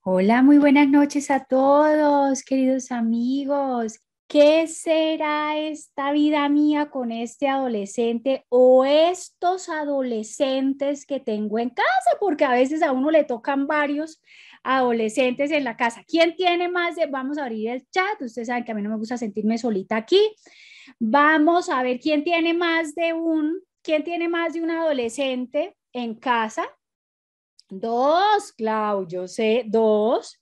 Hola, muy buenas noches a todos, queridos amigos. ¿Qué será esta vida mía con este adolescente o estos adolescentes que tengo en casa? Porque a veces a uno le tocan varios adolescentes en la casa. ¿Quién tiene más de? Vamos a abrir el chat. Ustedes saben que a mí no me gusta sentirme solita aquí. Vamos a ver quién tiene más de un adolescente en casa. Dos, Clau, yo sé, dos.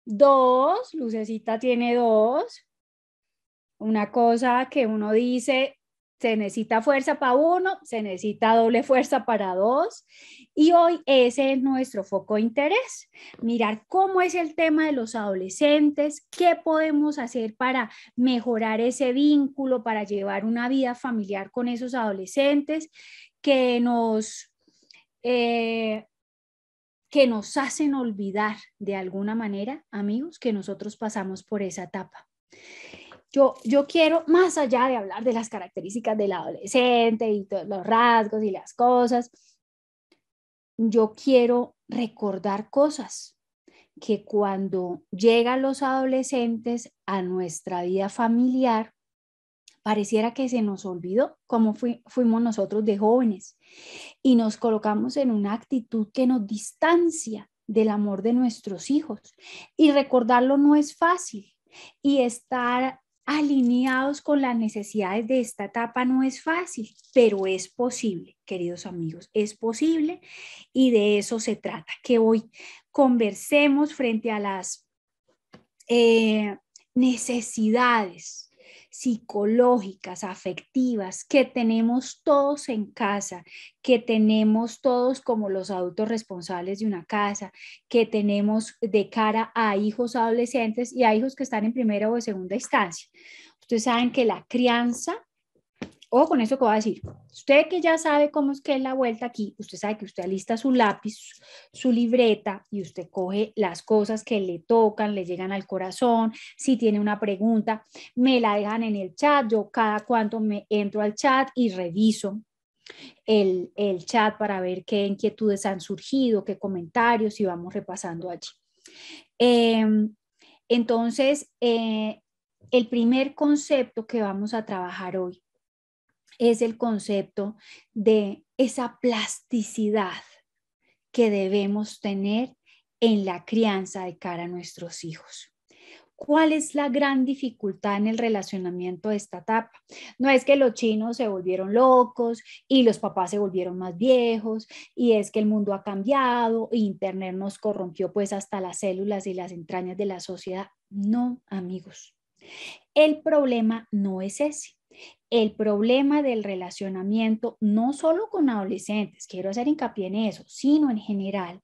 Dos, Lucecita tiene dos. Una cosa que uno dice, se necesita fuerza para uno, se necesita doble fuerza para dos. Y hoy ese es nuestro foco de interés. Mirar cómo es el tema de los adolescentes, qué podemos hacer para mejorar ese vínculo, para llevar una vida familiar con esos adolescentes que eh, que nos hacen olvidar de alguna manera, amigos, que nosotros pasamos por esa etapa. Yo quiero, más allá de hablar de las características del adolescente y todos los rasgos y las cosas, yo quiero recordar cosas que cuando llegan los adolescentes a nuestra vida familiar, pareciera que se nos olvidó cómo fuimos nosotros de jóvenes y nos colocamos en una actitud que nos distancia del amor de nuestros hijos. Y recordarlo no es fácil y estar alineados con las necesidades de esta etapa no es fácil, pero es posible, queridos amigos, es posible y de eso se trata, que hoy conversemos frente a las necesidades psicológicas, afectivas que tenemos todos en casa, que tenemos todos como los adultos responsables de una casa, que tenemos de cara a hijos adolescentes y a hijos que están en primera o de segunda instancia. Ustedes saben que la crianza, o con eso que voy a decir, usted que ya sabe cómo es que es la vuelta aquí, usted sabe que usted alista su lápiz, su libreta y usted coge las cosas que le tocan, le llegan al corazón. Si tiene una pregunta, me la dejan en el chat. Yo cada cuanto me entro al chat y reviso el chat para ver qué inquietudes han surgido, qué comentarios y vamos repasando allí. Eh, entonces, el primer concepto que vamos a trabajar hoy es el concepto de esa plasticidad que debemos tener en la crianza de cara a nuestros hijos. ¿Cuál es la gran dificultad en el relacionamiento de esta etapa? No es que los chinos se volvieron locos y los papás se volvieron más viejos y es que el mundo ha cambiado e Internet nos corrompió pues hasta las células y las entrañas de la sociedad. No, amigos. El problema no es ese. El problema del relacionamiento, no solo con adolescentes, quiero hacer hincapié en eso, sino en general,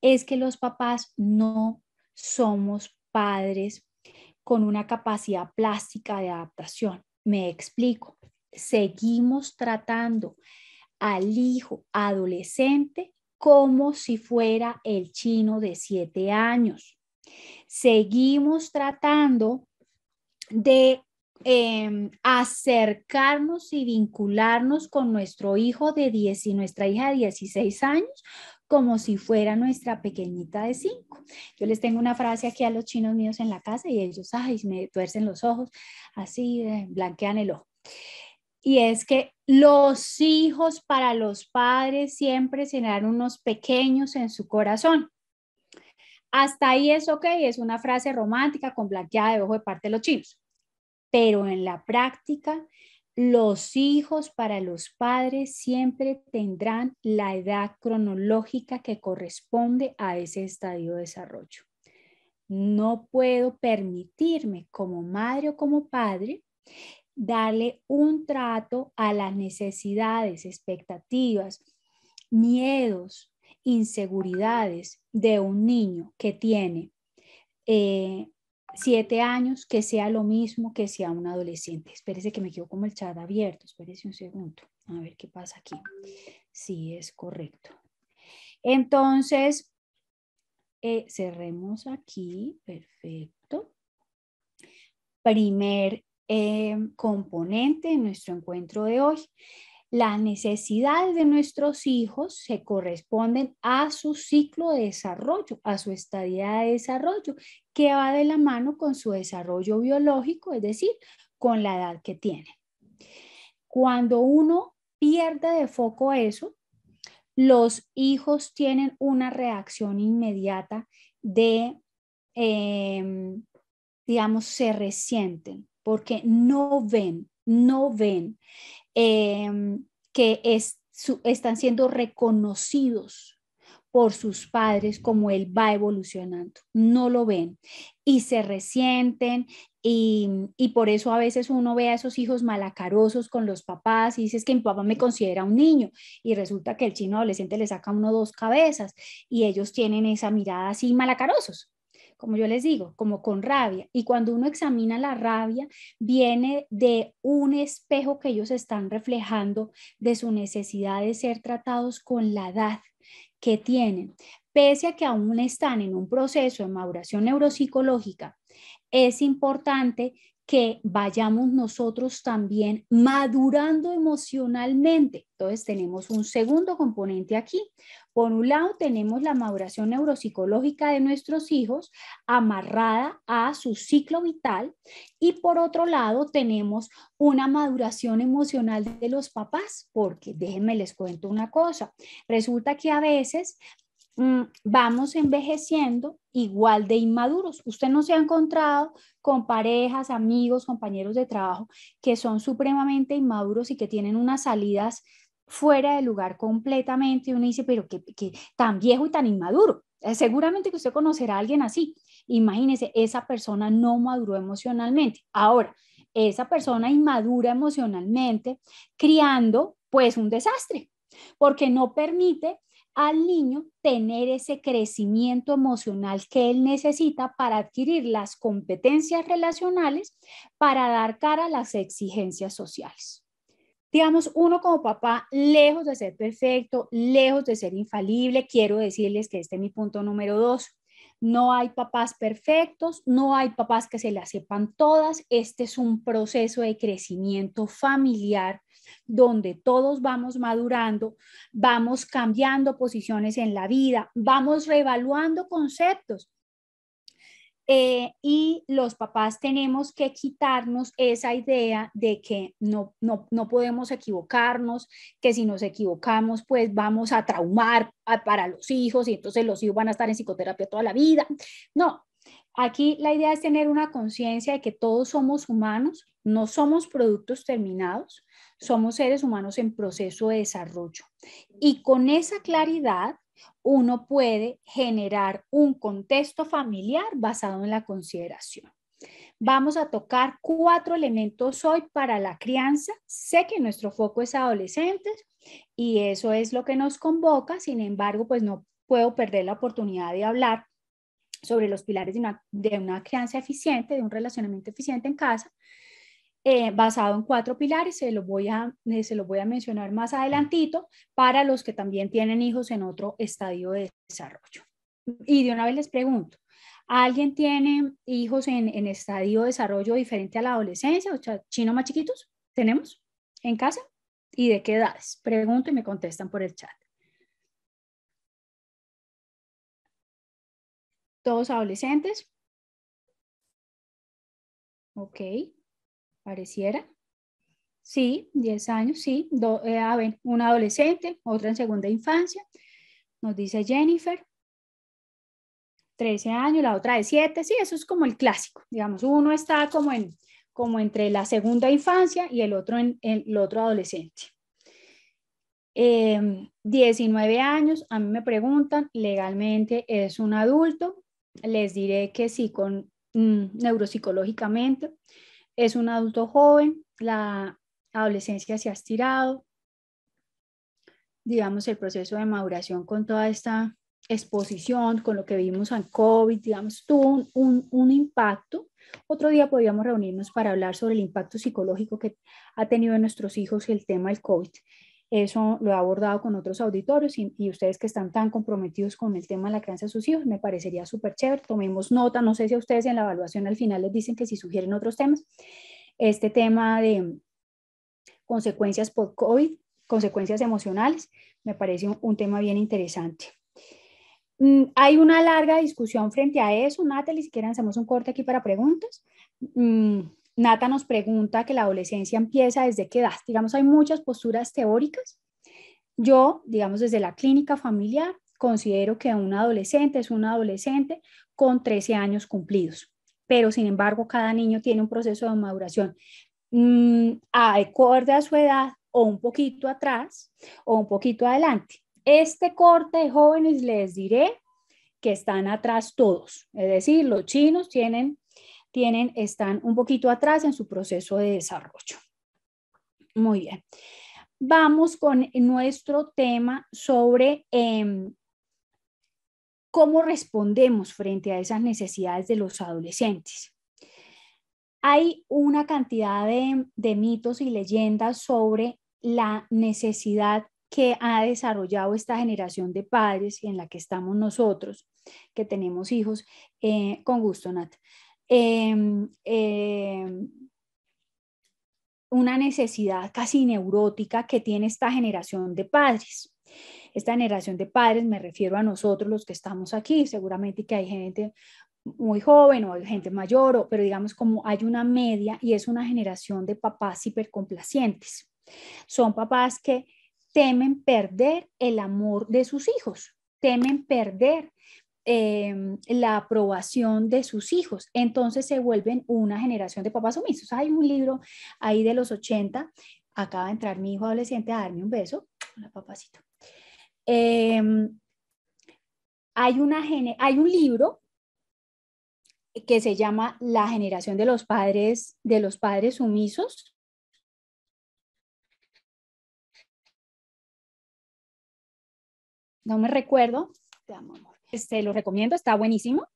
es que los papás no somos padres con una capacidad plástica de adaptación. Me explico. Seguimos tratando al hijo adolescente como si fuera el chino de 7 años. Seguimos tratando de acercarnos y vincularnos con nuestro hijo de 10 y nuestra hija de 16 años como si fuera nuestra pequeñita de 5. Yo les tengo una frase aquí a los chinos míos en la casa y ellos, ay, me tuercen los ojos, así blanquean el ojo. Y es que los hijos para los padres siempre serán unos pequeños en su corazón. Hasta ahí es ok, es una frase romántica con blanqueada de ojo de parte de los chinos. Pero en la práctica, los hijos para los padres siempre tendrán la edad cronológica que corresponde a ese estadio de desarrollo. No puedo permitirme como madre o como padre darle un trato a las necesidades, expectativas, miedos, inseguridades de un niño que tiene 7 años, que sea lo mismo que sea un adolescente. Espérese que me quedo como el chat abierto. Espérese un segundo. A ver qué pasa aquí. Sí, es correcto. Entonces, cerremos aquí. Perfecto. Primer componente en nuestro encuentro de hoy. Las necesidades de nuestros hijos se corresponden a su ciclo de desarrollo, a su estadía de desarrollo, que va de la mano con su desarrollo biológico, es decir, con la edad que tiene. Cuando uno pierde de foco eso, los hijos tienen una reacción inmediata de, digamos, se resienten porque no ven que están siendo reconocidos por sus padres como él va evolucionando. No lo ven y se resienten y por eso a veces uno ve a esos hijos malacarosos con los papás y dice es que mi papá me considera un niño y resulta que el chino adolescente le saca uno dos cabezas y ellos tienen esa mirada así malacarosos, como yo les digo, como con rabia. Y cuando uno examina la rabia, viene de un espejo que ellos están reflejando de su necesidad de ser tratados con la edad que tienen. Pese a que aún están en un proceso de maduración neuropsicológica, es importante que vayamos nosotros también madurando emocionalmente. Entonces tenemos un segundo componente aquí. Por un lado tenemos la maduración neuropsicológica de nuestros hijos amarrada a su ciclo vital y por otro lado tenemos una maduración emocional de los papás, porque déjenme les cuento una cosa. Resulta que a veces vamos envejeciendo igual de inmaduros. Usted no se ha encontrado con parejas, amigos, compañeros de trabajo que son supremamente inmaduros y que tienen unas salidas fuera de lugar completamente. Y uno dice, pero que tan viejo y tan inmaduro. Seguramente que usted conocerá a alguien así. Imagínese, esa persona no maduró emocionalmente. Ahora, esa persona inmadura emocionalmente, criando, pues un desastre, porque no permite al niño tener ese crecimiento emocional que él necesita para adquirir las competencias relacionales para dar cara a las exigencias sociales. Digamos, uno como papá, lejos de ser perfecto, lejos de ser infalible, quiero decirles que este es mi punto número 2. No hay papás perfectos, no hay papás que se las sepan todas. Este es un proceso de crecimiento familiar donde todos vamos madurando, vamos cambiando posiciones en la vida, vamos reevaluando conceptos. Y los papás tenemos que quitarnos esa idea de que no podemos equivocarnos, que si nos equivocamos pues vamos a traumar para los hijos y entonces los hijos van a estar en psicoterapia toda la vida. No, aquí la idea es tener una conciencia de que todos somos humanos, no somos productos terminados, somos seres humanos en proceso de desarrollo. Y con esa claridad uno puede generar un contexto familiar basado en la consideración. Vamos a tocar 4 elementos hoy para la crianza. Sé que nuestro foco es adolescentes y eso es lo que nos convoca. Sin embargo, pues no puedo perder la oportunidad de hablar sobre los pilares de una crianza eficiente, de un relacionamiento eficiente en casa, basado en 4 pilares. Se los voy a mencionar más adelantito para los que también tienen hijos en otro estadio de desarrollo. Y de una vez les pregunto, ¿alguien tiene hijos en estadio de desarrollo diferente a la adolescencia? O sea, ¿chino más chiquitos? ¿Tenemos en casa? ¿Y de qué edades? Pregunto y me contestan por el chat. ¿Todos adolescentes? Ok, pareciera. Sí, 10 años, sí. A ver, una adolescente, otra en segunda infancia. Nos dice Jennifer, 13 años, la otra de 7. Sí, eso es como el clásico. Digamos, uno está como entre la segunda infancia y el otro en el otro adolescente. 19 años, a mí me preguntan, legalmente es un adulto. Les diré que sí, neuropsicológicamente es un adulto joven. La adolescencia se ha estirado, digamos, el proceso de maduración con toda esta exposición, con lo que vimos en COVID, digamos, tuvo un impacto. Otro día podríamos reunirnos para hablar sobre el impacto psicológico que ha tenido en nuestros hijos el tema del COVID. Eso lo he abordado con otros auditorios y ustedes que están tan comprometidos con el tema de la crianza de sus hijos, me parecería súper chévere. Tomemos nota, no sé si a ustedes en la evaluación al final les dicen que si sugieren otros temas. Este tema de consecuencias por COVID consecuencias emocionales. Me parece un tema bien interesante. Hay una larga discusión frente a eso, Natalie, si quieren hacemos un corte aquí para preguntas. Nata nos pregunta que la adolescencia empieza desde qué edad. Digamos, hay muchas posturas teóricas. Yo, digamos, desde la clínica familiar, considero que un adolescente es un adolescente con 13 años cumplidos, pero sin embargo, cada niño tiene un proceso de maduración acorde a su edad o un poquito atrás o un poquito adelante. Este corte de jóvenes les diré que están atrás todos, es decir, los chinos están un poquito atrás en su proceso de desarrollo. Muy bien. Vamos con nuestro tema sobre cómo respondemos frente a esas necesidades de los adolescentes. Hay una cantidad de mitos y leyendas sobre la necesidad que ha desarrollado esta generación de padres y en la que estamos nosotros, que tenemos hijos, con gusto, Nat. Una necesidad casi neurótica que tiene esta generación de padres. Esta generación de padres, me refiero a nosotros los que estamos aquí, seguramente que hay gente muy joven o hay gente mayor, pero digamos como hay una media y es una generación de papás hipercomplacientes. Son papás que temen perder el amor de sus hijos, temen perder la aprobación de sus hijos. Entonces se vuelven una generación de papás sumisos. Hay un libro ahí de los 80, acaba de entrar mi hijo adolescente a darme un beso. Hola, papacito. Hay un libro que se llama La generación de los padres sumisos. No me recuerdo. Lo recomiendo, está buenísimo.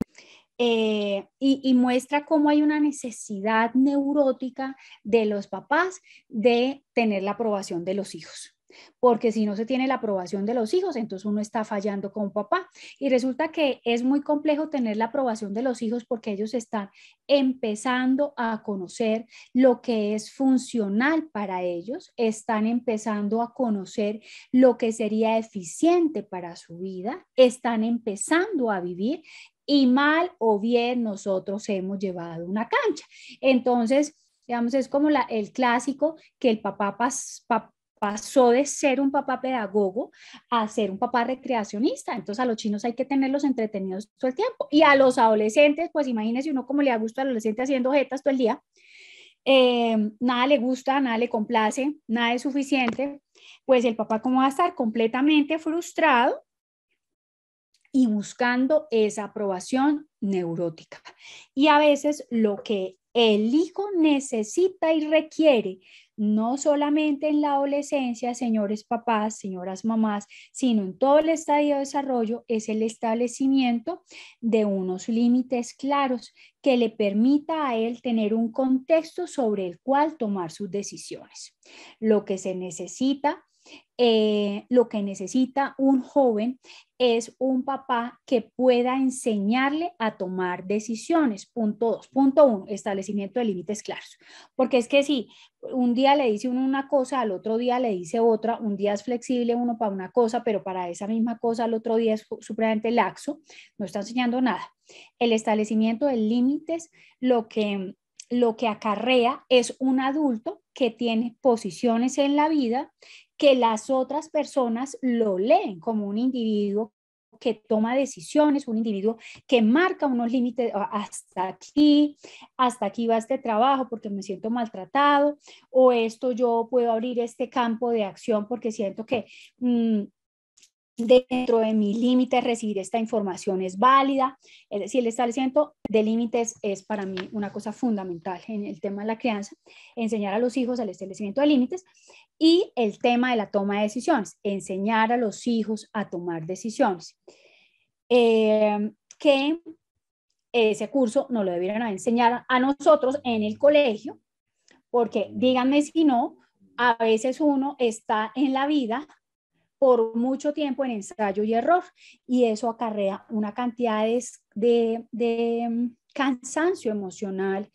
Y muestra cómo hay una necesidad neurótica de los papás de tener la aprobación de los hijos. Porque si no se tiene la aprobación de los hijos, entonces uno está fallando como papá. Y resulta que es muy complejo tener la aprobación de los hijos porque ellos están empezando a conocer lo que es funcional para ellos, están empezando a conocer lo que sería eficiente para su vida, están empezando a vivir y mal o bien nosotros hemos llevado una cancha. Entonces, digamos, es como el clásico que el papá pasó de ser un papá pedagogo a ser un papá recreacionista. Entonces a los chinos hay que tenerlos entretenidos todo el tiempo. Y a los adolescentes, pues imagínense uno como le da gusto al adolescente haciendo jetas todo el día. Nada le gusta, nada le complace, nada es suficiente. Pues el papá como va a estar completamente frustrado y buscando esa aprobación neurótica. Y a veces lo que el hijo necesita y requiere, no solamente en la adolescencia, señores papás, señoras mamás, sino en todo el estadio de desarrollo, es el establecimiento de unos límites claros que le permita a él tener un contexto sobre el cual tomar sus decisiones. Lo que se necesita lo que necesita un joven es un papá que pueda enseñarle a tomar decisiones. Punto 2. Punto 1, establecimiento de límites claros. Porque es que si un día le dice uno una cosa, al otro día le dice otra, un día es flexible uno para una cosa, pero para esa misma cosa al otro día es supremamente laxo, no está enseñando nada. El establecimiento de límites lo que acarrea es un adulto que tiene posiciones en la vida que las otras personas lo leen como un individuo que toma decisiones, un individuo que marca unos límites, hasta aquí va este trabajo porque me siento maltratado, o esto yo puedo abrir este campo de acción porque siento que dentro de mis límites recibir esta información es válida. Es decir, el establecimiento de límites es para mí una cosa fundamental en el tema de la crianza, enseñar a los hijos el establecimiento de límites y el tema de la toma de decisiones, enseñar a los hijos a tomar decisiones. Que ese curso nos lo debieron enseñar a nosotros en el colegio, porque díganme si no, a veces uno está en la vida por mucho tiempo en ensayo y error y eso acarrea una cantidad de cansancio emocional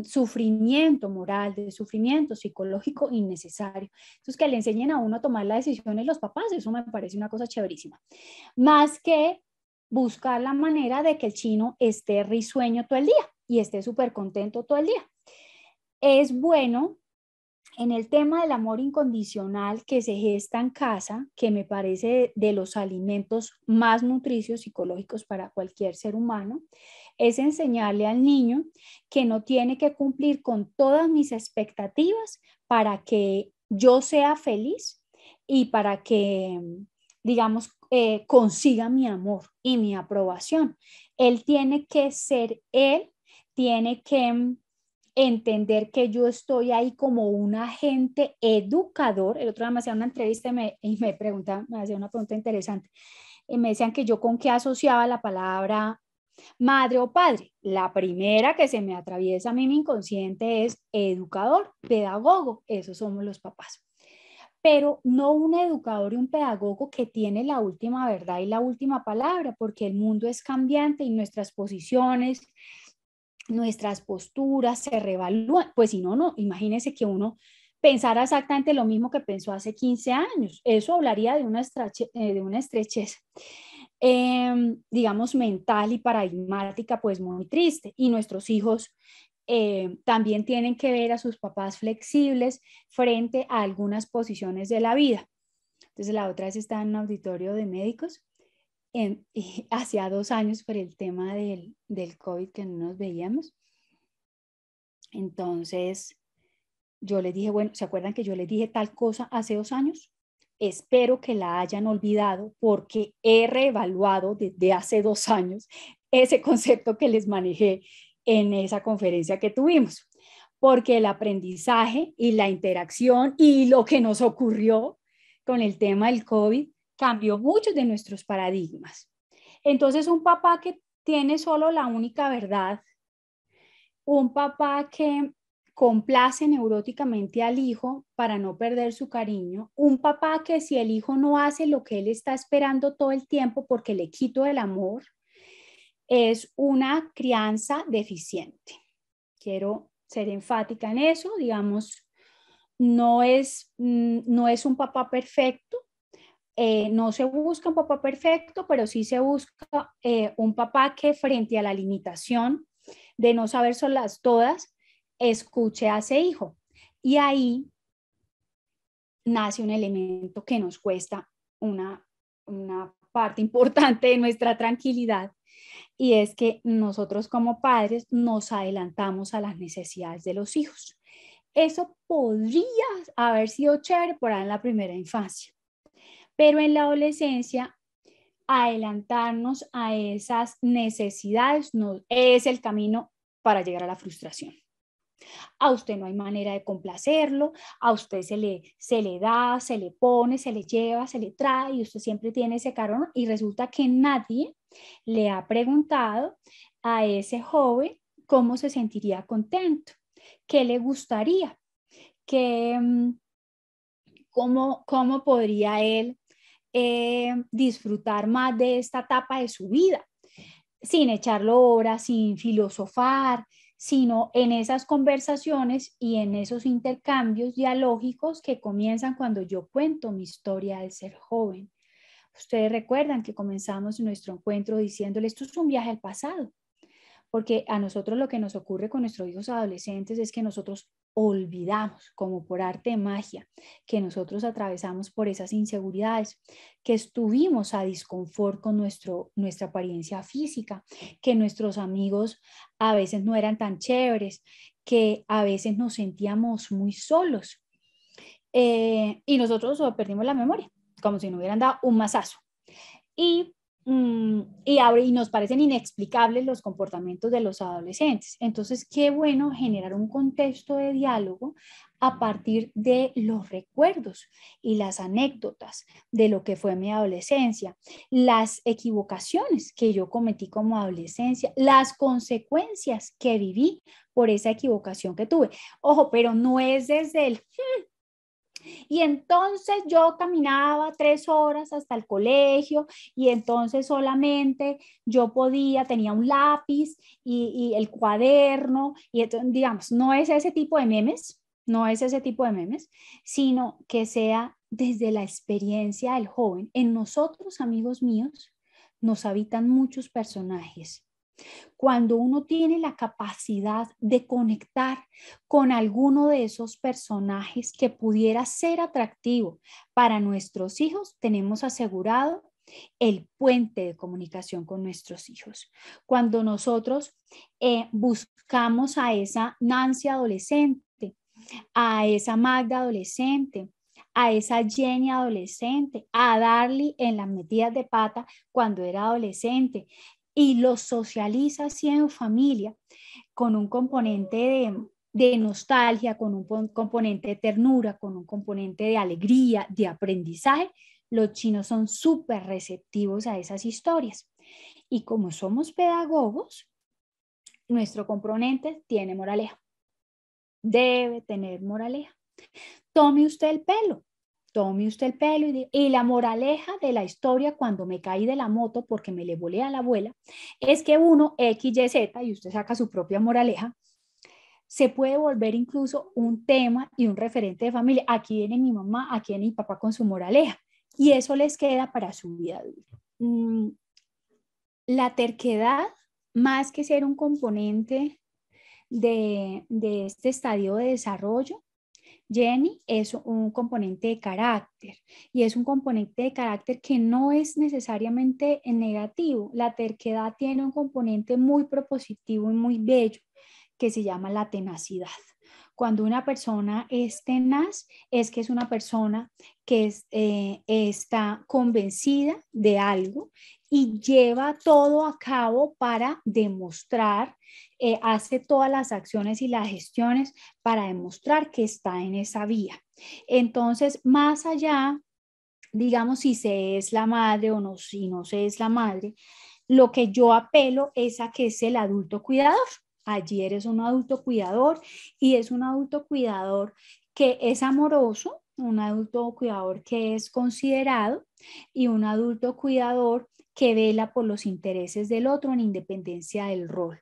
sufrimiento moral, de sufrimiento psicológico innecesario. Entonces, que le enseñen a uno a tomar las decisiones los papás, eso me parece una cosa chéverísima. Más que buscar la manera de que el chino esté risueño todo el día y esté súper contento todo el día. Es bueno en el tema del amor incondicional que se gesta en casa, que me parece de los alimentos más nutricios psicológicos para cualquier ser humano, es enseñarle al niño que no tiene que cumplir con todas mis expectativas para que yo sea feliz y para que, digamos, consiga mi amor y mi aprobación. Él tiene que ser él, tiene que entender que yo estoy ahí como un agente educador. El otro día me hacía una entrevista y me preguntaban, me hacía una pregunta interesante. Y me decían que yo con qué asociaba la palabra madre o padre. La primera que se me atraviesa a mí mi inconsciente es educador, pedagogo. Esos somos los papás. Pero no un educador y un pedagogo que tiene la última verdad y la última palabra, porque el mundo es cambiante y nuestras posiciones, nuestras posturas se reevalúan, pues si no, no, imagínense que uno pensara exactamente lo mismo que pensó hace 15 años, eso hablaría de una estrechez, digamos, mental y paradigmática, pues muy triste, y nuestros hijos también tienen que ver a sus papás flexibles frente a algunas posiciones de la vida. Entonces la otra vez estaba en un auditorio de médicos hacía 2 años por el tema del COVID que no nos veíamos. Entonces yo les dije, bueno, ¿se acuerdan que yo les dije tal cosa hace 2 años? Espero que la hayan olvidado porque he reevaluado desde hace 2 años ese concepto que les manejé en esa conferencia que tuvimos, porque el aprendizaje y la interacción y lo que nos ocurrió con el tema del COVID cambió muchos de nuestros paradigmas. Entonces, un papá que tiene solo la única verdad, un papá que complace neuróticamente al hijo para no perder su cariño, un papá que si el hijo no hace lo que él está esperando todo el tiempo porque le quito el amor, es una crianza deficiente. Quiero ser enfática en eso, digamos, no es un papá perfecto, no se busca un papá perfecto, pero sí se busca un papá que frente a la limitación de no saber solas todas, escuche a ese hijo. Y ahí nace un elemento que nos cuesta una parte importante de nuestra tranquilidad, y es que nosotros como padres nos adelantamos a las necesidades de los hijos. Eso podría haber sido chévere por ahí en la primera infancia, pero en la adolescencia adelantarnos a esas necesidades no es el camino para llegar a la frustración. A usted no hay manera de complacerlo, a usted se le da, se le pone, se le lleva, se le trae y usted siempre tiene ese carón y resulta que nadie le ha preguntado a ese joven cómo se sentiría contento, qué le gustaría, qué, cómo podría él disfrutar más de esta etapa de su vida, sin echarlo horas, sin filosofar, sino en esas conversaciones y en esos intercambios dialógicos que comienzan cuando yo cuento mi historia de ser joven. Ustedes recuerdan que comenzamos nuestro encuentro diciéndole, esto es un viaje al pasado, porque a nosotros lo que nos ocurre con nuestros hijos adolescentes es que nosotros olvidamos, como por arte de magia, que nosotros atravesamos por esas inseguridades, que estuvimos a disconfort con nuestra apariencia física, que nuestros amigos a veces no eran tan chéveres, que a veces nos sentíamos muy solos, y nosotros perdimos la memoria, como si nos hubieran dado un mazazo. Y y nos parecen inexplicables los comportamientos de los adolescentes. Entonces, qué bueno generar un contexto de diálogo a partir de los recuerdos y las anécdotas de lo que fue mi adolescencia, las equivocaciones que yo cometí como adolescencia, las consecuencias que viví por esa equivocación que tuve. Ojo, pero no es desde el Y entonces yo caminaba 3 horas hasta el colegio y entonces solamente yo podía, tenía un lápiz y el cuaderno y entonces, digamos, no es ese tipo de memes, no es ese tipo de memes, sino que sea desde la experiencia del joven. En nosotros, amigos míos, nos habitan muchos personajes. Cuando uno tiene la capacidad de conectar con alguno de esos personajes que pudiera ser atractivo para nuestros hijos, tenemos asegurado el puente de comunicación con nuestros hijos. Cuando nosotros buscamos a esa Nancy adolescente, a esa Magda adolescente, a esa Jenny adolescente, a Darly en las metidas de pata cuando era adolescente, y los socializa así en familia, con un componente de nostalgia, con un componente de ternura, con un componente de alegría, de aprendizaje. Los chinos son súper receptivos a esas historias. Y como somos pedagogos, nuestro componente tiene moraleja. Debe tener moraleja. Tome usted el pelo. Tome usted el pelo y la moraleja de la historia cuando me caí de la moto porque me le volé a la abuela es que uno, X, Y, Z, y usted saca su propia moraleja, se puede volver incluso un tema y un referente de familia. Aquí viene mi mamá, aquí viene mi papá con su moraleja y eso les queda para su vida adulta. La terquedad, más que ser un componente de este estadio de desarrollo, Jenny, es un componente de carácter y es un componente de carácter que no es necesariamente negativo. La terquedad tiene un componente muy propositivo y muy bello que se llama la tenacidad. Cuando una persona es tenaz, es que es una persona que está convencida de algo y lleva todo a cabo para demostrar, hace todas las acciones y las gestiones para demostrar que está en esa vía. Entonces, más allá, digamos, si se es la madre o no, si no se es la madre, lo que yo apelo es a que es el adulto cuidador. Ayer es un adulto cuidador y es un adulto cuidador que es amoroso, un adulto cuidador que es considerado y un adulto cuidador que vela por los intereses del otro en independencia del rol.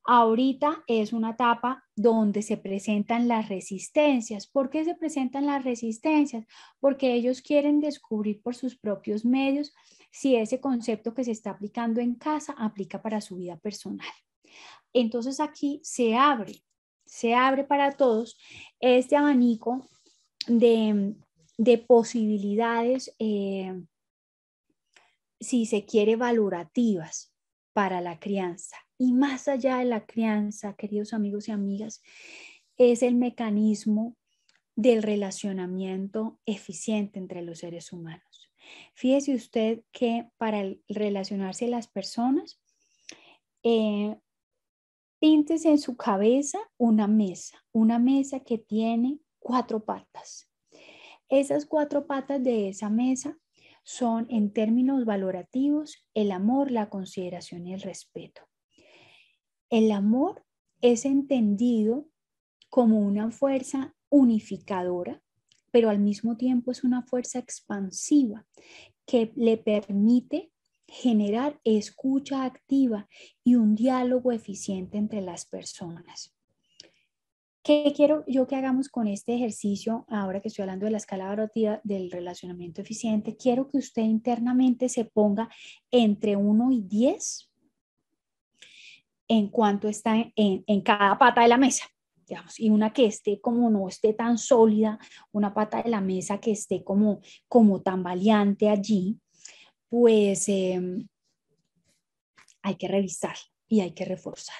Ahorita es una etapa donde se presentan las resistencias. ¿Por qué se presentan las resistencias? Porque ellos quieren descubrir por sus propios medios si ese concepto que se está aplicando en casa aplica para su vida personal. Entonces aquí se abre para todos este abanico de posibilidades, si se quiere, valorativas para la crianza. Y más allá de la crianza, queridos amigos y amigas, es el mecanismo del relacionamiento eficiente entre los seres humanos. Fíjese usted que para relacionarse las personas, píntese en su cabeza una mesa que tiene 4 patas. Esas 4 patas de esa mesa son, en términos valorativos, el amor, la consideración y el respeto. El amor es entendido como una fuerza unificadora, pero al mismo tiempo es una fuerza expansiva que le permite generar escucha activa y un diálogo eficiente entre las personas. ¿Qué quiero yo que hagamos con este ejercicio? Ahora que estoy hablando de la escala valorativa del relacionamiento eficiente, quiero que usted internamente se ponga entre 1 y 10 en cuanto está en cada pata de la mesa, digamos, y una que esté como no esté tan sólida, una pata de la mesa que esté como tambaleante allí, pues hay que revisar y hay que reforzar.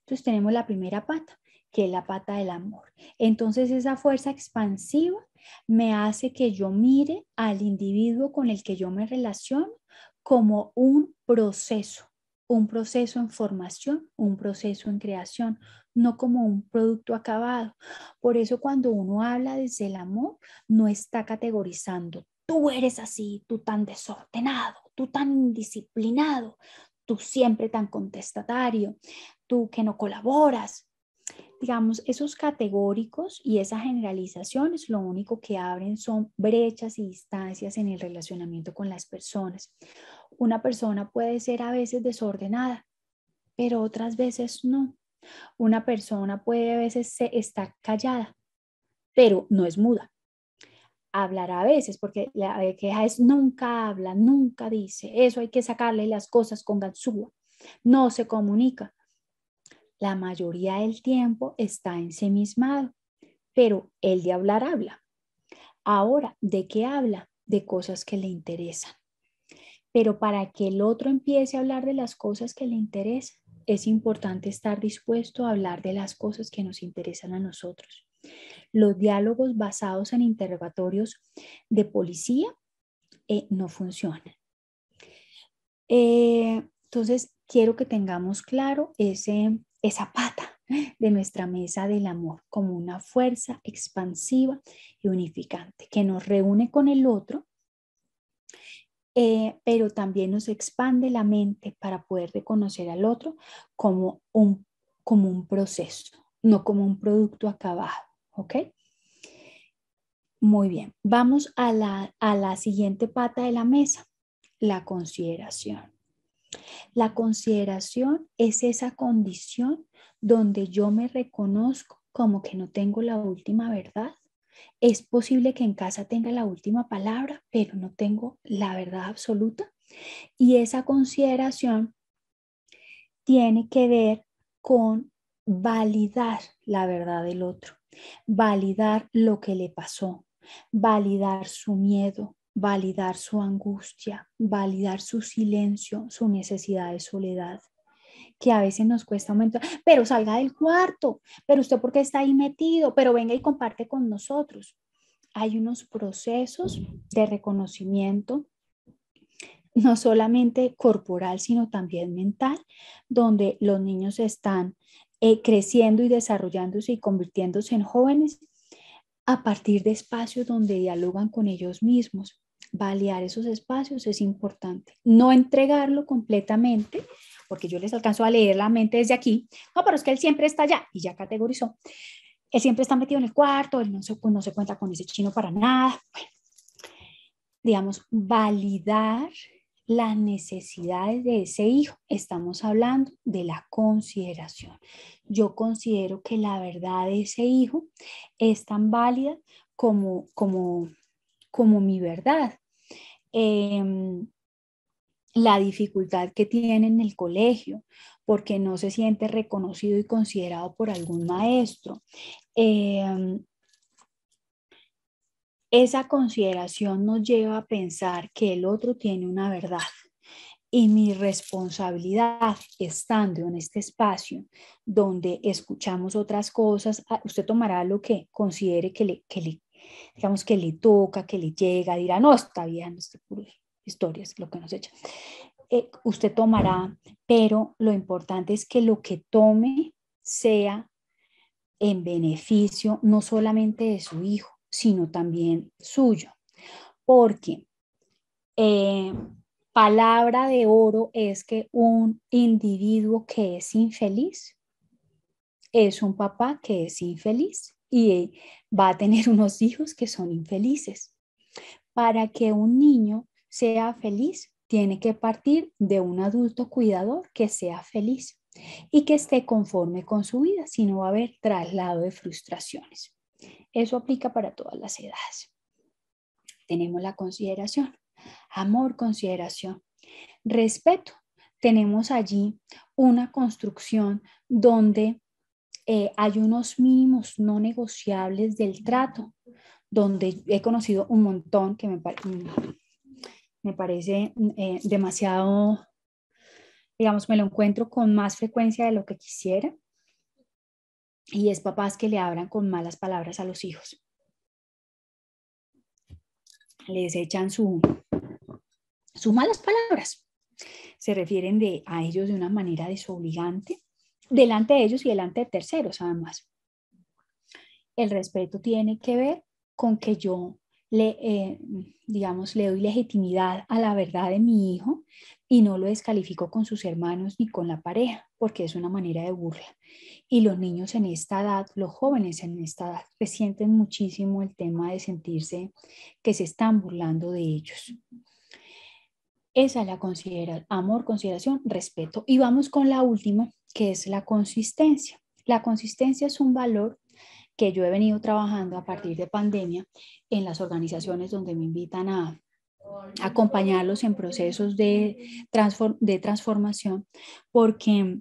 Entonces tenemos la primera pata, que es la pata del amor. Entonces esa fuerza expansiva me hace que yo mire al individuo con el que yo me relaciono como un proceso en formación, un proceso en creación, no como un producto acabado. Por eso cuando uno habla desde el amor, no está categorizando. Tú eres así, tú tan desordenado, tú tan indisciplinado, tú siempre tan contestatario, tú que no colaboras. digamos, esos categóricos y esas generalizaciones lo único que abren son brechas y distancias en el relacionamiento con las personas. Una persona puede ser a veces desordenada, pero otras veces no. Una persona puede a veces estar callada, pero no es muda. Hablará a veces, porque la queja es nunca habla, nunca dice. Eso hay que sacarle las cosas con ganzúa. No se comunica. La mayoría del tiempo está ensimismado, pero el de hablar habla. Ahora, ¿de qué habla? De cosas que le interesan. Pero para que el otro empiece a hablar de las cosas que le interesan, es importante estar dispuesto a hablar de las cosas que nos interesan a nosotros. Los diálogos basados en interrogatorios de policía no funcionan. Entonces, quiero que tengamos claro esa pata de nuestra mesa del amor como una fuerza expansiva y unificante que nos reúne con el otro, pero también nos expande la mente para poder reconocer al otro como un proceso, no como un producto acabado. ¿Ok? Muy bien, vamos a la siguiente pata de la mesa, la consideración. La consideración es esa condición donde yo me reconozco como que no tengo la última verdad. Es posible que en casa tenga la última palabra, pero no tengo la verdad absoluta. Y esa consideración tiene que ver con validar la verdad del otro, validar lo que le pasó, validar su miedo, validar su angustia, validar su silencio, su necesidad de soledad, que a veces nos cuesta un momento, pero salga del cuarto, pero usted por qué está ahí metido, pero venga y comparte con nosotros. Hay unos procesos de reconocimiento, no solamente corporal, sino también mental, donde los niños están creciendo y desarrollándose y convirtiéndose en jóvenes a partir de espacios donde dialogan con ellos mismos. Validar esos espacios es importante. No entregarlo completamente, porque yo les alcanzo a leer la mente desde aquí. No, pero es que él siempre está allá y ya categorizó. Él siempre está metido en el cuarto, él no se cuenta con ese chino para nada. Bueno, digamos, validar las necesidades de ese hijo. Estamos hablando de la consideración. Yo considero que la verdad de ese hijo es tan válida como mi verdad. La dificultad que tiene en el colegio, porque no se siente reconocido y considerado por algún maestro. Esa consideración nos lleva a pensar que el otro tiene una verdad y mi responsabilidad estando en este espacio donde escuchamos otras cosas, usted tomará lo que considere digamos que le toca, que le llega, dirá, no, está bien, esto es puro historias, lo que nos echa. Usted tomará, pero lo importante es que lo que tome sea en beneficio no solamente de su hijo, sino también suyo, porque palabra de oro es que un individuo que es infeliz es un papá que es infeliz y va a tener unos hijos que son infelices. Para que un niño sea feliz, tiene que partir de un adulto cuidador que sea feliz y que esté conforme con su vida, si no va a haber traslado de frustraciones. Eso aplica para todas las edades. Tenemos la consideración, amor, consideración, respeto. Tenemos allí una construcción donde hay unos mínimos no negociables del trato, donde he conocido un montón que me parece demasiado, digamos, me lo encuentro con más frecuencia de lo que quisiera, y es papás que le hablan con malas palabras a los hijos. Les echan sus malas palabras. Se refieren a ellos de una manera desobligante, delante de ellos y delante de terceros, además. El respeto tiene que ver con que yo digamos, le doy legitimidad a la verdad de mi hijo y no lo descalifico con sus hermanos ni con la pareja, porque es una manera de burla. Y los niños en esta edad, los jóvenes en esta edad, resienten muchísimo el tema de sentirse que se están burlando de ellos. Esa es la amor, consideración, respeto. Y vamos con la última, que es la consistencia. La consistencia es un valor que yo he venido trabajando a partir de pandemia en las organizaciones donde me invitan a acompañarlos en procesos de transformación, porque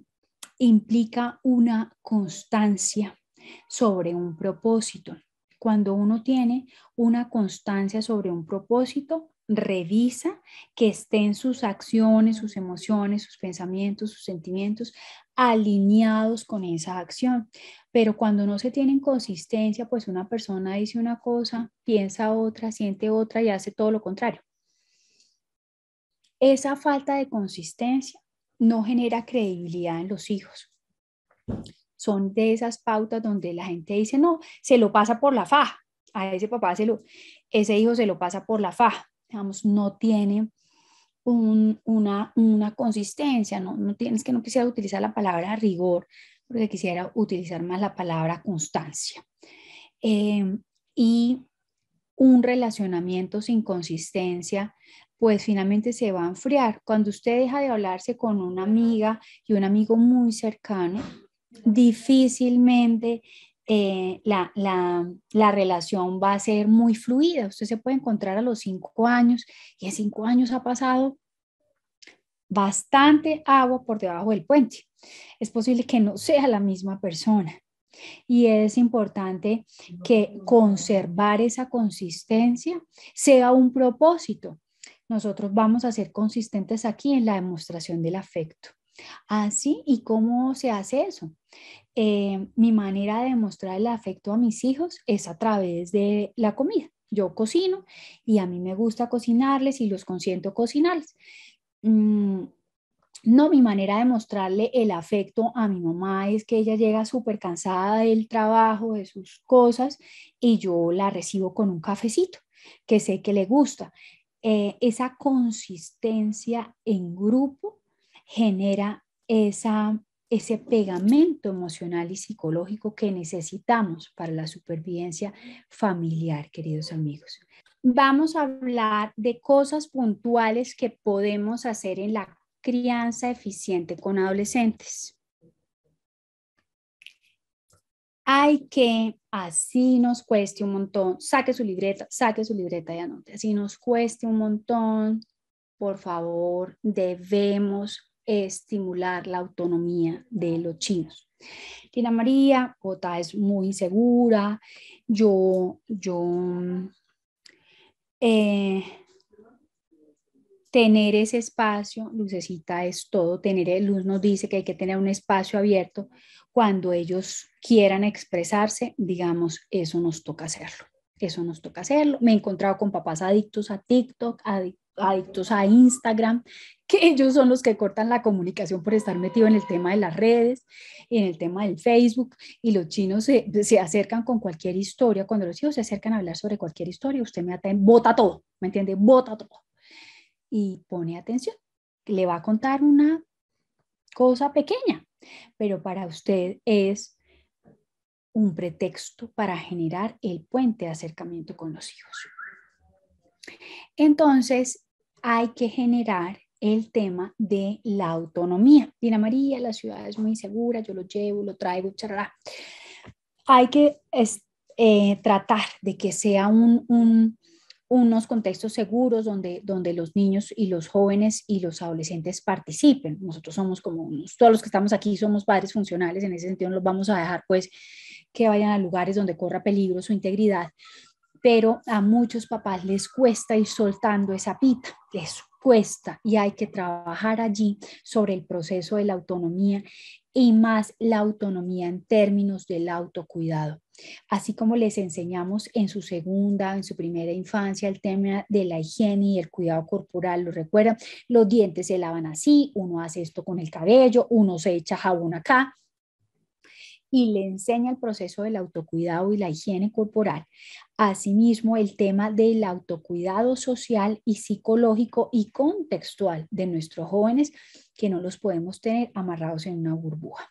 implica una constancia sobre un propósito. Cuando uno tiene una constancia sobre un propósito, revisa que estén sus acciones, sus emociones, sus pensamientos, sus sentimientos alineados con esa acción. Pero cuando no se tiene consistencia, pues una persona dice una cosa, piensa otra, siente otra y hace todo lo contrario. Esa falta de consistencia no genera credibilidad en los hijos. Son de esas pautas donde la gente dice, no, se lo pasa por la faja. A ese papá, ese hijo se lo pasa por la faja. Digamos, no tiene una consistencia, no tienes que no quisiera utilizar la palabra rigor, porque quisiera utilizar más la palabra constancia. Y un relacionamiento sin consistencia, pues finalmente se va a enfriar. Cuando usted deja de hablarse con una amiga y un amigo muy cercano, difícilmente la relación va a ser muy fluida. Usted se puede encontrar a los 5 años y en 5 años ha pasado bastante agua por debajo del puente. Es posible que no sea la misma persona. Y es importante que conservar esa consistencia sea un propósito. Nosotros vamos a ser consistentes aquí en la demostración del afecto. Así, ¿y cómo se hace eso? Mi manera de demostrar el afecto a mis hijos es a través de la comida. Yo cocino y a mí me gusta cocinarles y los consiento cocinarles. No, mi manera de mostrarle el afecto a mi mamá es que ella llega súper cansada del trabajo, de sus cosas, y yo la recibo con un cafecito que sé que le gusta. Esa consistencia en grupo genera ese pegamento emocional y psicológico que necesitamos para la supervivencia familiar, queridos amigos. Vamos a hablar de cosas puntuales que podemos hacer en la crianza eficiente con adolescentes. Hay que, así nos cueste un montón, saque su libreta y anote, así nos cueste un montón, por favor, debemos estimular la autonomía de los chinos. Tina María, Jota es muy insegura, tener ese espacio, Lucecita es todo, Luz nos dice que hay que tener un espacio abierto cuando ellos quieran expresarse, digamos, eso nos toca hacerlo. Me he encontrado con papás adictos a TikTok, adictos a Instagram, que ellos son los que cortan la comunicación por estar metido en el tema de las redes, en el tema del Facebook, y los chinos se acercan con cualquier historia. Cuando los hijos se acercan a hablar sobre cualquier historia, usted bota todo, ¿me entiende? Bota todo. Y pone atención. Le va a contar una cosa pequeña, pero para usted es un pretexto para generar el puente de acercamiento con los hijos. Entonces, hay que generar el tema de la autonomía. Dina María, la ciudad es muy insegura, yo lo llevo, lo traigo, charará. Hay que tratar de que sea unos contextos seguros donde los niños y los jóvenes y los adolescentes participen. Nosotros somos todos los que estamos aquí somos padres funcionales, en ese sentido no los vamos a dejar pues que vayan a lugares donde corra peligro su integridad, pero a muchos papás les cuesta ir soltando esa pita, les cuesta, y hay que trabajar allí sobre el proceso de la autonomía y más la autonomía en términos del autocuidado. Así como les enseñamos en su primera infancia el tema de la higiene y el cuidado corporal, lo recuerdan, los dientes se lavan así, uno hace esto con el cabello, uno se echa jabón acá, y le enseña el proceso del autocuidado y la higiene corporal. Asimismo, el tema del autocuidado social y psicológico y contextual de nuestros jóvenes, que no los podemos tener amarrados en una burbuja.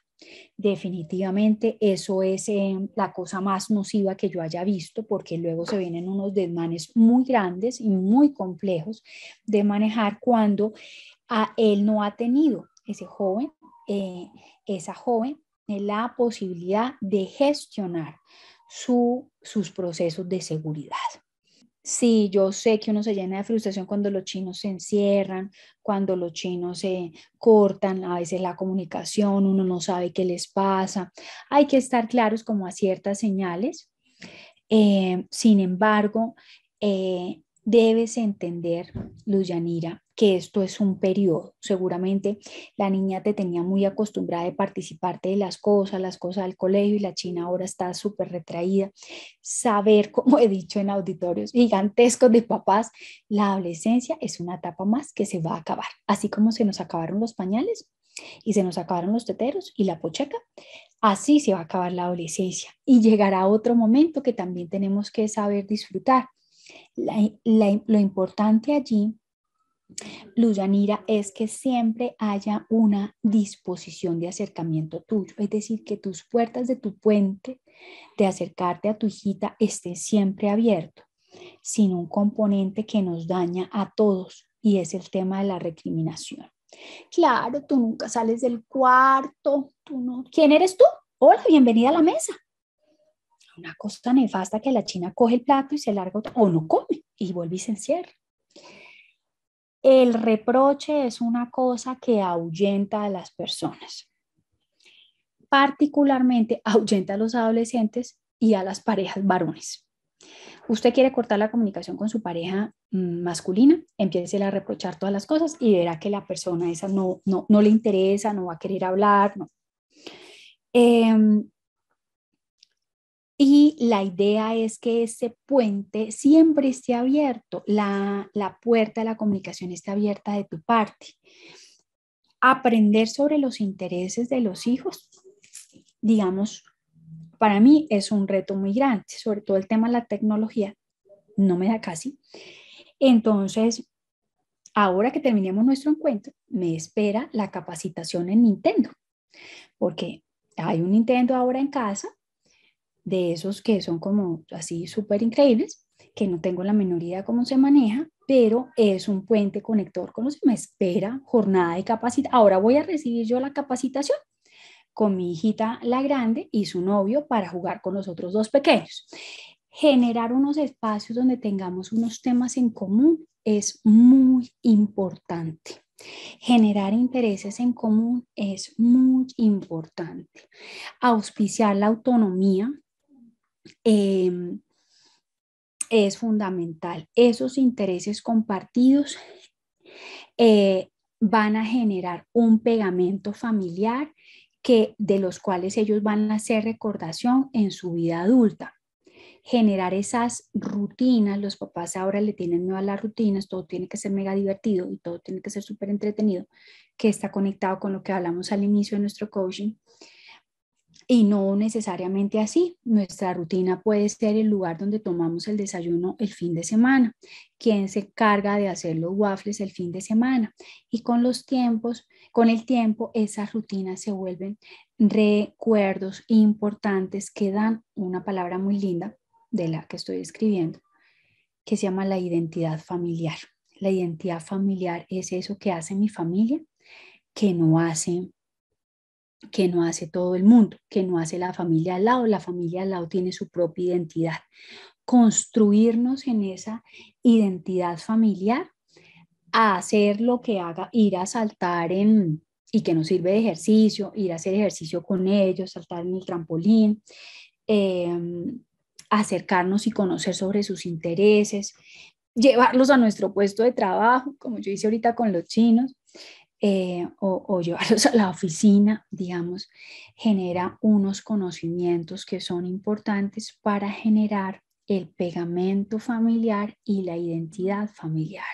Definitivamente eso es la cosa más nociva que yo haya visto, porque luego se vienen unos desmanes muy grandes y muy complejos de manejar cuando él no ha tenido, ese joven, esa joven, la posibilidad de gestionar sus procesos de seguridad. Sí, yo sé que uno se llena de frustración cuando los chinos se encierran, cuando los chinos se cortan a veces la comunicación, uno no sabe qué les pasa. Hay que estar claros como a ciertas señales. Sin embargo, debes entender, Luz Yanira, que esto es un periodo. Seguramente la niña te tenía muy acostumbrada de participarte de las cosas del colegio, y la china ahora está súper retraída. Saber, como he dicho en auditorios gigantescos de papás, la adolescencia es una etapa más que se va a acabar. Así como se nos acabaron los pañales y se nos acabaron los teteros y la pocheca, así se va a acabar la adolescencia y llegará otro momento que también tenemos que saber disfrutar. Lo importante allí, Luz Yanira, es que siempre haya una disposición de acercamiento tuyo, es decir, que tus puertas de tu puente de acercarte a tu hijita estén siempre abierto, sin un componente que nos daña a todos, y es el tema de la recriminación. Claro, tú nunca sales del cuarto, tú no. ¿Quién eres tú? Hola, bienvenida a la mesa. Una cosa nefasta que la china coge el plato y se larga o no come y vuelve y se encierra. El reproche es una cosa que ahuyenta a las personas. Particularmente ahuyenta a los adolescentes y a las parejas varones. Usted quiere cortar la comunicación con su pareja masculina, empiece a reprochar todas las cosas y verá que la persona esa no le interesa, no va a querer hablar, no. Y la idea es que ese puente siempre esté abierto, la puerta de la comunicación esté abierta de tu parte. Aprender sobre los intereses de los hijos, digamos, para mí es un reto muy grande, sobre todo el tema de la tecnología, no me da casi. Entonces, ahora que terminemos nuestro encuentro, me espera la capacitación en Nintendo, porque hay un Nintendo ahora en casa, de esos que son como así súper increíbles, que no tengo la menor idea cómo se maneja, pero es un puente conector con los que me espera jornada de capacitación. Ahora voy a recibir yo la capacitación con mi hijita la grande y su novio para jugar con los otros dos pequeños. Generar unos espacios donde tengamos unos temas en común es muy importante. Generar intereses en común es muy importante. Auspiciar la autonomía es fundamental. Esos intereses compartidos van a generar un pegamento familiar de los cuales ellos van a hacer recordación en su vida adulta. Generar esas rutinas, los papás ahora le tienen miedo a las rutinas, todo tiene que ser mega divertido y todo tiene que ser súper entretenido, que está conectado con lo que hablamos al inicio de nuestro coaching. Y no necesariamente así. Nuestra rutina puede ser el lugar donde tomamos el desayuno el fin de semana. ¿Quién se encarga de hacer los waffles el fin de semana? Y con el tiempo, esas rutinas se vuelven recuerdos importantes que dan una palabra muy linda de la que estoy escribiendo, que se llama la identidad familiar. La identidad familiar es eso que hace mi familia, que no hace todo el mundo, que no hace la familia al lado. La familia al lado tiene su propia identidad. Construirnos en esa identidad familiar, a hacer lo que haga, ir a saltar y que nos sirve de ejercicio, ir a hacer ejercicio con ellos, saltar en el trampolín, acercarnos y conocer sobre sus intereses, llevarlos a nuestro puesto de trabajo, como yo hice ahorita con los chinos, o llevarlos a la oficina, digamos, genera unos conocimientos que son importantes para generar el pegamento familiar y la identidad familiar.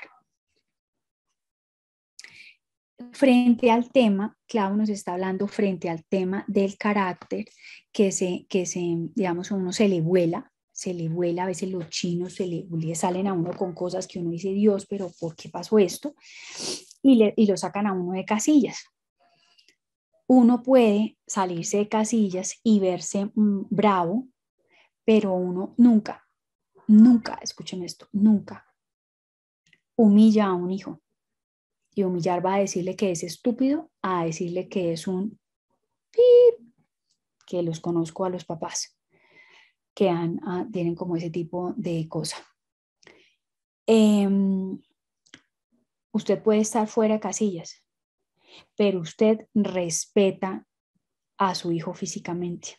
Frente al tema, Clau nos está hablando frente al tema del carácter, digamos, uno se le vuela, se le vuela, a veces los chinos le salen a uno con cosas que uno dice, Dios, pero ¿por qué pasó esto? Y lo sacan a uno de casillas. Uno puede salirse de casillas y verse bravo, pero uno nunca, nunca, escuchen esto, nunca humilla a un hijo. Y humillar va a decirle que es estúpido, a decirle que es un pip, que los conozco a los papás que tienen como ese tipo de cosa. Usted puede estar fuera de casillas, pero usted respeta a su hijo físicamente.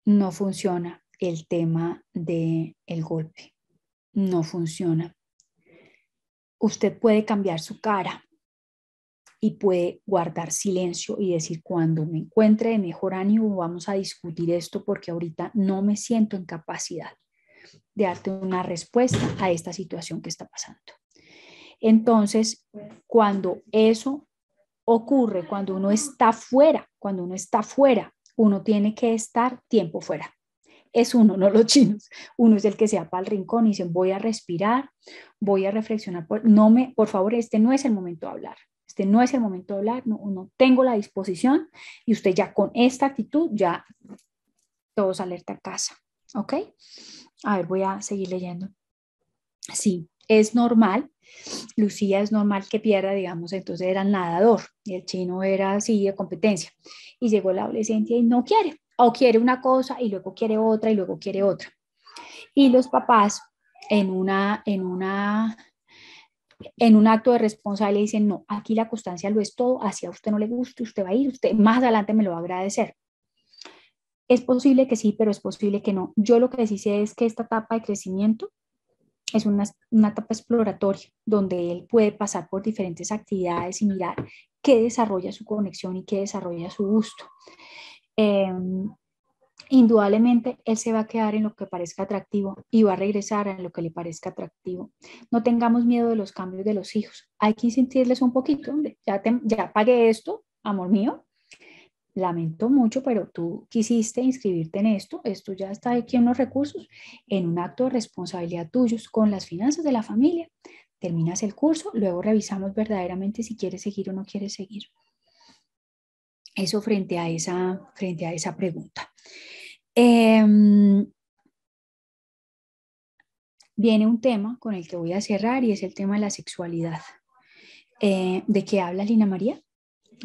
No funciona el tema del golpe. No funciona. Usted puede cambiar su cara y puede guardar silencio y decir, cuando me encuentre de mejor ánimo vamos a discutir esto porque ahorita no me siento en capacidad de darte una respuesta a esta situación que está pasando. Entonces, cuando eso ocurre, cuando uno está fuera, uno tiene que estar tiempo fuera. Es uno, no los chinos. Uno es el que se va para el rincón y dice, voy a respirar, voy a reflexionar. Por favor, este no es el momento de hablar. Este no es el momento de hablar, no tengo la disposición y usted ya con esta actitud, ya todos alerta a casa. ¿Ok? A ver, voy a seguir leyendo. Sí, es normal. Lucía es normal que pierda, digamos, entonces era nadador y el chino era así de competencia. Y llegó la adolescencia y no quiere, o quiere una cosa y luego quiere otra y luego quiere otra. Y los papás en un acto de responsabilidad dicen, no, aquí la constancia lo es todo, así a usted no le guste, usted va a ir, usted más adelante me lo va a agradecer. Es posible que sí, pero es posible que no. Yo lo que sí sé es que esta etapa de crecimiento es una etapa exploratoria donde él puede pasar por diferentes actividades y mirar qué desarrolla su conexión y qué desarrolla su gusto. Indudablemente él se va a quedar en lo que parezca atractivo y va a regresar en lo que le parezca atractivo. No tengamos miedo de los cambios de los hijos. Hay que insistirles un poquito, hombre, ya pagué esto, amor mío. Lamento mucho, pero tú quisiste inscribirte en esto ya está aquí en los recursos, en un acto de responsabilidad tuyos con las finanzas de la familia. Terminas el curso, luego revisamos verdaderamente si quieres seguir o no quieres seguir. Eso frente a esa pregunta. Viene un tema con el que voy a cerrar y es el tema de la sexualidad. ¿De qué habla Lina María?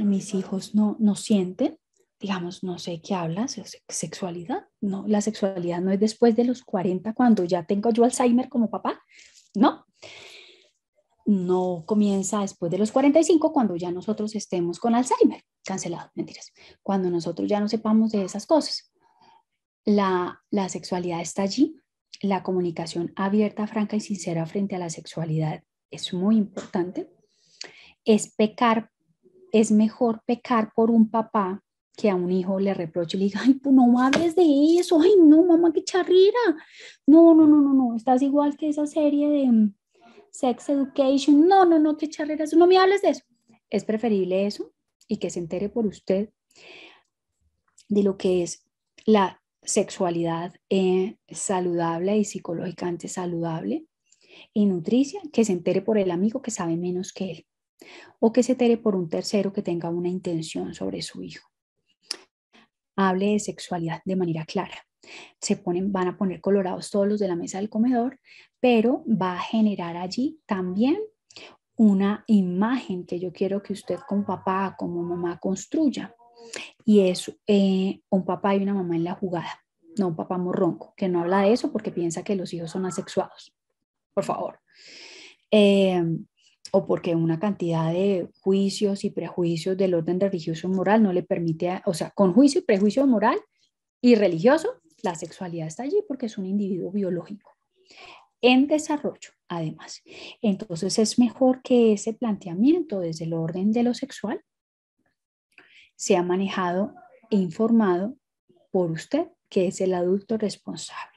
Mis hijos no sienten, digamos, no sé qué hablas, sexualidad. No, la sexualidad no es después de los 40 cuando ya tengo yo Alzheimer como papá, no. No comienza después de los 45 cuando ya nosotros estemos con Alzheimer, cancelado, mentiras, cuando nosotros ya no sepamos de esas cosas. La sexualidad está allí, la comunicación abierta, franca y sincera frente a la sexualidad es muy importante. Es mejor pecar por un papá que a un hijo le reproche y le diga, ay, pues no hables de eso, ay, no, mamá, qué charrera. No, estás igual que esa serie de Sex Education, no, qué charrera, no me hables de eso. Es preferible eso y que se entere por usted de lo que es la sexualidad saludable y psicológicamente saludable y nutricia, que se entere por el amigo que sabe menos que él o que se entere por un tercero que tenga una intención sobre su hijo. Hable de sexualidad de manera clara. Van a poner colorados todos los de la mesa del comedor, pero va a generar allí también una imagen que yo quiero que usted como papá, como mamá construya. Y es un papá y una mamá en la jugada, no un papá morronco, que no habla de eso porque piensa que los hijos son asexuados. Por favor. O porque una cantidad de juicios y prejuicios del orden religioso y moral no le permite, o sea, con juicio y prejuicio moral y religioso, la sexualidad está allí porque es un individuo biológico en desarrollo, además. Entonces es mejor que ese planteamiento desde el orden de lo sexual sea manejado e informado por usted, que es el adulto responsable.